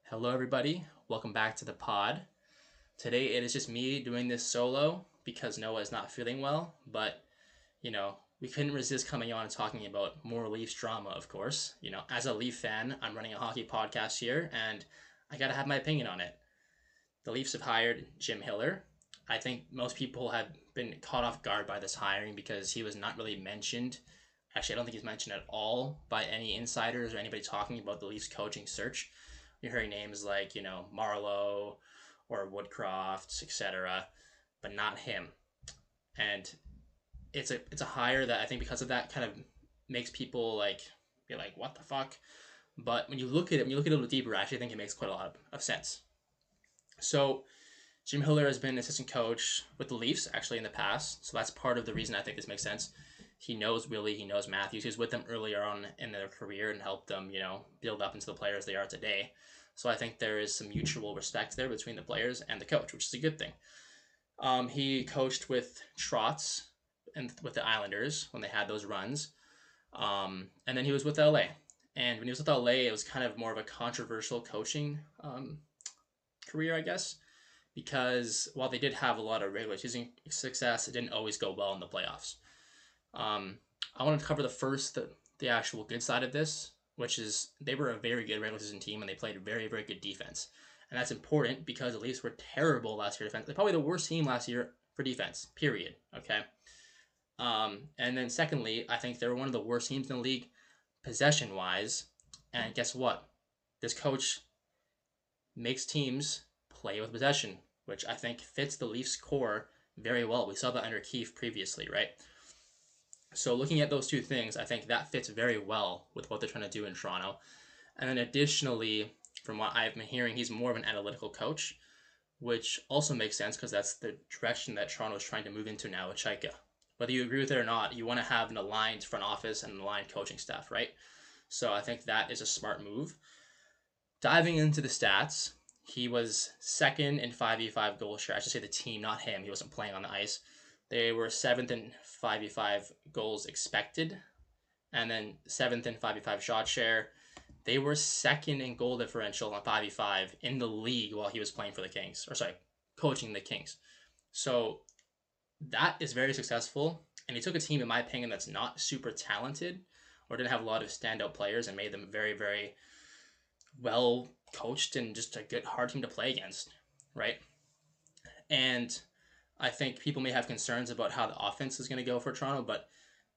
Hello, everybody. Welcome back to the pod. Today it is just me doing this solo because Noah is not feeling well, but we couldn't resist coming on and talking about more Leafs drama, of course. As a Leaf fan, I'm running a hockey podcast here and I got to have my opinion on it. The Leafs have hired Jim Hiller. I think most people have been caught off guard by this hiring because he was not really mentioned. Actually, I don't think he's mentioned at all by any insiders or anybody talking about the Leafs coaching search. You're hearing names like, Marlowe or Woodcroft, etc., but not him. And it's a hire that I think because of that kind of makes people be like, what the fuck? But when you look at it, when you look at it a little deeper, I actually think it makes quite a lot of sense. So Jim Hiller has been an assistant coach with the Leafs actually in the past, so that's part of the reason I think this makes sense. He knows Willie, he knows Matthews. He was with them earlier on in their career and helped them, build up into the players they are today. So I think there is some mutual respect there between the players and the coach, which is a good thing. He coached with Trotz and with the Islanders when they had those runs, and then he was with LA. And when he was with LA, it was kind of more of a controversial coaching career, I guess, because while they did have a lot of regular season success, it didn't always go well in the playoffs. I want to cover the actual good side of this, which is they were a very good regular season team and they played very, very good defense. And that's important because the Leafs were terrible last year defense. They're probably the worst team last year for defense, period. Okay. And then secondly, I think they were one of the worst teams in the league possession wise. And guess what? This coach makes teams play with possession, which I think fits the Leafs core very well. We saw that under Keefe previously, right? So looking at those two things, I think that fits very well with what they're trying to do in Toronto. And then additionally, from what I've been hearing, he's more of an analytical coach, which also makes sense because that's the direction that Toronto is trying to move into now with Chaika. Whether you agree with it or not, you want to have an aligned front office and an aligned coaching staff, right? So I think that is a smart move. Diving into the stats, he was second in 5v5 goal share. I should say the team, not him. He wasn't playing on the ice. They were seventh in 5v5 goals expected, and then seventh in 5v5 shot share. They were second in goal differential on 5v5 in the league while he was playing for the Kings, or sorry, coaching the Kings. So that is very successful. And he took a team, in my opinion, that's not super talented or didn't have a lot of standout players and made them very, very well coached and just a good, hard team to play against, right? And I think people may have concerns about how the offense is going to go for Toronto, but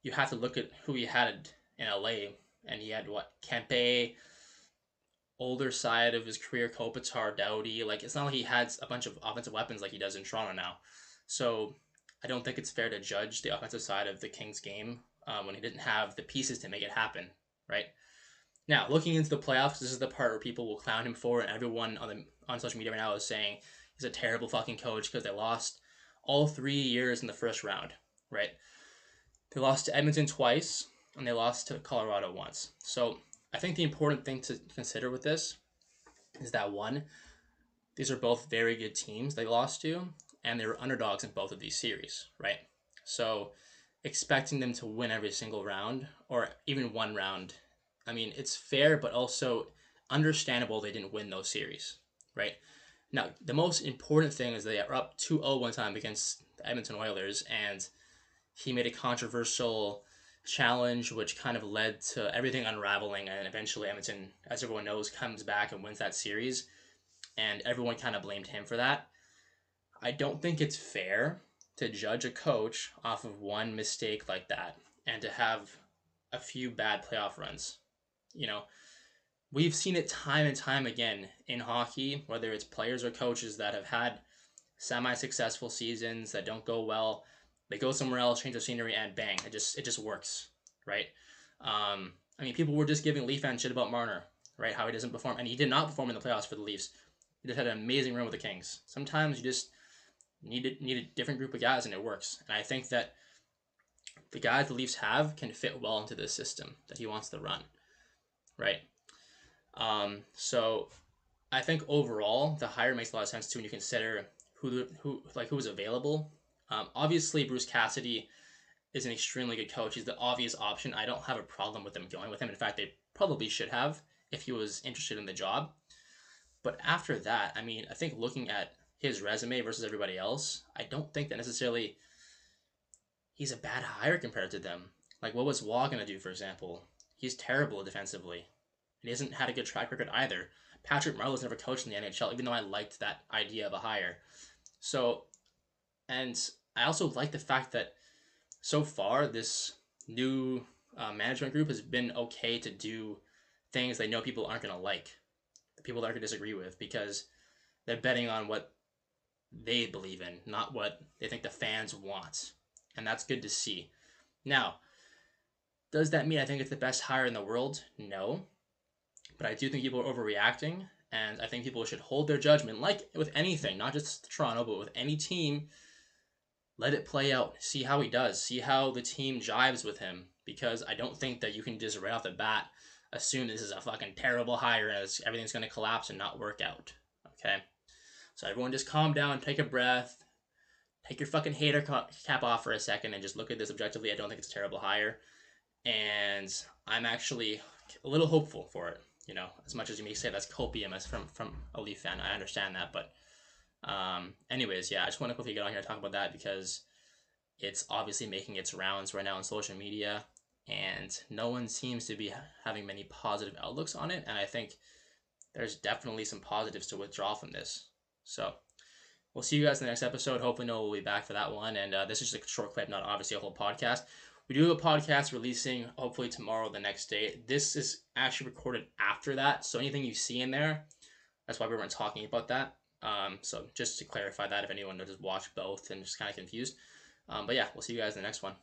you have to look at who he had in LA, and he had Kempe, older side of his career, Kopitar, Doughty. Like, it's not like he had a bunch of offensive weapons like he does in Toronto now. So I don't think it's fair to judge the offensive side of the Kings game when he didn't have the pieces to make it happen, right? Now, looking into the playoffs, this is the part where people will clown him for, and everyone on social media right now is saying he's a terrible fucking coach because they lost all 3 years in the first round, right? They lost to Edmonton twice, and they lost to Colorado once. So I think the important thing to consider with this is that one, these are both very good teams they lost to, and they were underdogs in both of these series, right? So expecting them to win every single round, or even one round, I mean, it's fair, but also understandable they didn't win those series, right? Now, the most important thing is they are up 2-0 one time against the Edmonton Oilers, and he made a controversial challenge, which kind of led to everything unraveling, and eventually Edmonton, as everyone knows, comes back and wins that series, and everyone kind of blamed him for that. I don't think it's fair to judge a coach off of one mistake like that and to have a few bad playoff runs. You know, we've seen it time and time again in hockey, whether it's players or coaches that have had semi-successful seasons that don't go well. They go somewhere else, change the scenery, and bang, it just works, right? I mean, people were just giving Leaf fans shit about Marner, right? How he doesn't perform, and he did not perform in the playoffs for the Leafs. He just had an amazing run with the Kings. Sometimes you just need a different group of guys, and it works. And I think that the guys the Leafs have can fit well into this system that he wants to run, right? So I think overall the hire makes a lot of sense too when you consider who was available. Obviously, Bruce Cassidy is an extremely good coach. He's the obvious option. I don't have a problem with them going with him. In fact, they probably should have if he was interested in the job. But after that, I mean, I think looking at his resume versus everybody else, I don't think that necessarily he's a bad hire compared to them. Like, what was Waugh going to do, for example? He's terrible defensively. And he hasn't had a good track record either. Patrick Marleau's never coached in the NHL, even though I liked that idea of a hire. So, and I also like the fact that so far this new management group has been okay to do things they know people aren't going to like, people that are going to disagree with, because they're betting on what they believe in, not what they think the fans want. And that's good to see. Now, does that mean I think it's the best hire in the world? No. But I do think people are overreacting, and I think people should hold their judgment, like with anything, not just Toronto, but with any team. Let it play out. See how he does. See how the team jives with him. Because I don't think that you can just right off the bat assume this is a fucking terrible hire and everything's going to collapse and not work out. Okay? So everyone just calm down, take a breath, take your fucking hater cap off for a second, and just look at this objectively. I don't think it's a terrible hire. And I'm actually a little hopeful for it. You know, as much as you may say that's copium as from a Leaf fan, I understand that. But anyways, yeah, I just want to quickly get on here and talk about that because it's obviously making its rounds right now on social media, and no one seems to be having many positive outlooks on it. And I think there's definitely some positives to withdraw from this. So we'll see you guys in the next episode. Hopefully, Noah will be back for that one. And this is just a short clip, not obviously a whole podcast. We do have a podcast releasing hopefully tomorrow, the next day. This is actually recorded after that. So anything you see in there, that's why we weren't talking about that. So just to clarify that if anyone just watched both and just kind of confused. But yeah, we'll see you guys in the next one.